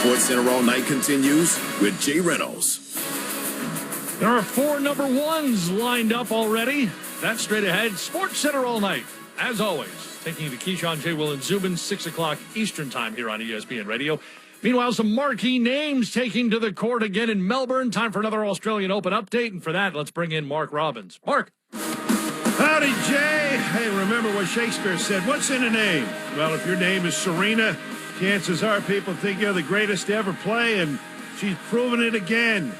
SportsCenter All Night continues with Jay Reynolds. There are 4 number ones lined up already. That's straight ahead. SportsCenter All Night, as always, taking you to Keyshawn, J. Will, and Zubin, 6 o'clock Eastern time here on ESPN Radio. Meanwhile, some marquee names taking to the court again in Melbourne. Time for another Australian Open update. And for that, let's bring in Mark Robbins. Mark. Howdy, Jay. Hey, remember what Shakespeare said. What's in a name? Well, if your name is Serena, chances are people think you're the greatest to ever play, and she's proven it again.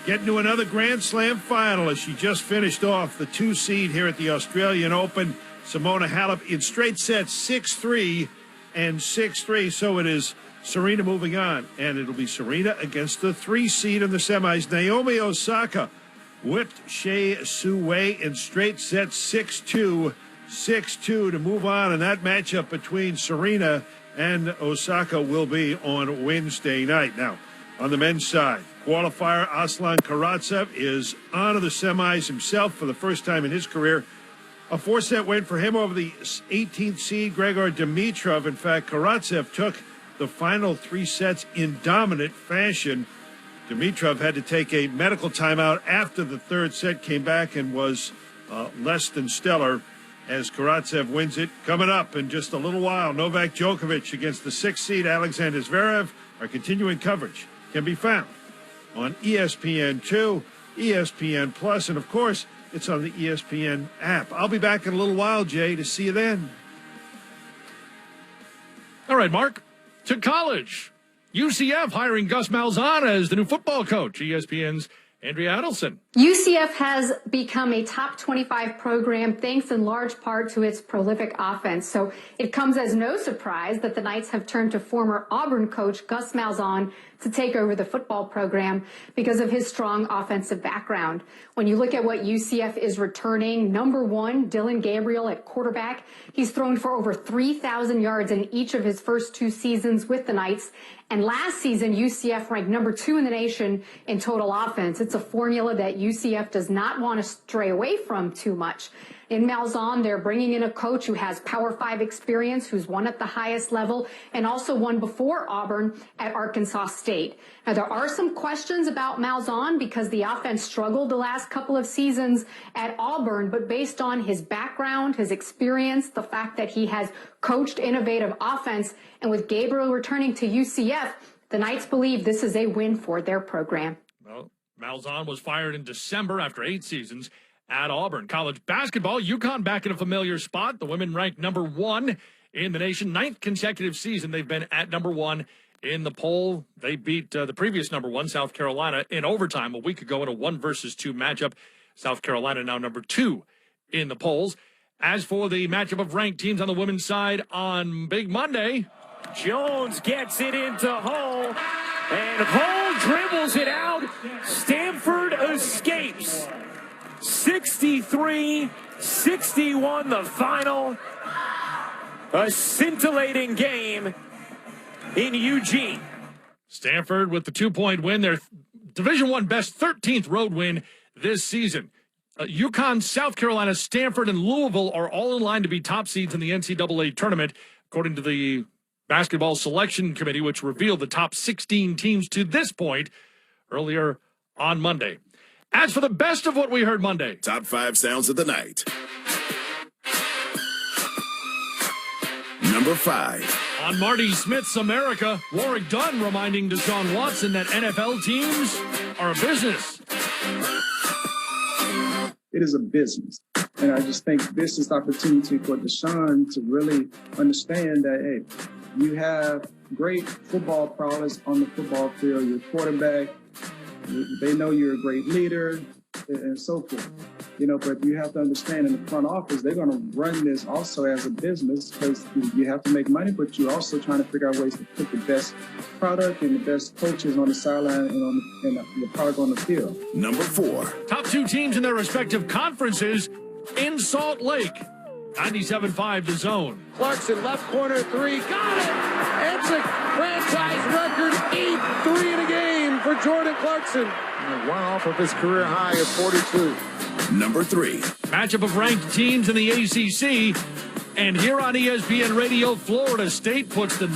Getting to another Grand Slam final as she just finished off the 2 seed here at the Australian Open. Simona Halep in straight sets, 6-3 and 6-3. So it is Serena moving on, and it'll be Serena against the 3 seed in the semis. Naomi Osaka whipped Shea Su Wei in straight sets, 6-2, 6-2 to move on. And that matchup between Serena and Osaka will be on Wednesday night. Now, on the men's side, qualifier Aslan Karatsev is on to the semis himself for the first time in his career. A 4-set win for him over the 18th seed Grigor Dimitrov. In fact, Karatsev took the final 3 sets in dominant fashion. Dimitrov had to take a medical timeout after the 3rd set, came back and was less than stellar as Karatsev wins it. Coming up in just a little while, Novak Djokovic against the 6th seed Alexander Zverev. Our continuing coverage can be found on ESPN2, ESPN Plus, and of course, it's on the ESPN app. I'll be back in a little while, Jay, to see you then. All right, Mark. To college. UCF hiring Gus Malzahn as the new football coach. ESPN's Andrea Adelson. UCF has become a top 25 program thanks in large part to its prolific offense. So it comes as no surprise that the Knights have turned to former Auburn coach Gus Malzahn to take over the football program because of his strong offensive background. When you look at what UCF is returning, number 1, Dylan Gabriel at quarterback. He's thrown for over 3,000 yards in each of his first 2 seasons with the Knights. And last season, UCF ranked number 2 in the nation in total offense. It's a formula that UCF does not want to stray away from too much. In Malzahn, they're bringing in a coach who has Power 5 experience, who's won at the highest level, and also won before Auburn at Arkansas State. Now, there are some questions about Malzahn because the offense struggled the last couple of seasons at Auburn, but based on his background, his experience, the fact that he has coached innovative offense, and with Gabriel returning to UCF, the Knights believe this is a win for their program. Well, Malzahn was fired in December after 8 seasons at Auburn. College basketball, UConn back in a familiar spot. The women ranked number 1 in the nation. 9th consecutive season they've been at number 1 in the poll. They beat the previous number 1, South Carolina, in overtime a week ago in a 1-versus-2 matchup. South Carolina now number 2 in the polls. As for the matchup of ranked teams on the women's side on Big Monday, Jones gets it into Hull, and Hull dribbles it out. Stanford escapes. 63-61 the final. A scintillating game in Eugene. Stanford with the 2-point win, their Division I best 13th road win this season. UConn, South Carolina, Stanford, and Louisville are all in line to be top seeds in the NCAA tournament, according to the Basketball Selection Committee, which revealed the top 16 teams to this point earlier on Monday. As for the best of what we heard Monday, Top 5 sounds of the night. Number 5. On Marty Smith's America, Warwick Dunn reminding Deshaun Watson that NFL teams are a business. It is a business. And I just think this is the opportunity for Deshaun to really understand that, hey, you have great football prowess on the football field, your quarterback, they know you're a great leader and so forth, but you have to understand in the front office, they're going to run this also as a business because you have to make money, but you're also trying to figure out ways to put the best product and the best coaches on the sideline and the product on the field. Number 4. Top 2 teams in their respective conferences in Salt Lake. 97.5 The Zone. Clarkson, left corner 3, got it! It's a franchise record 8-3 in a game for Jordan Clarkson. One off of his career high of 42. Number 3. Matchup of ranked teams in the ACC. And here on ESPN Radio, Florida State puts the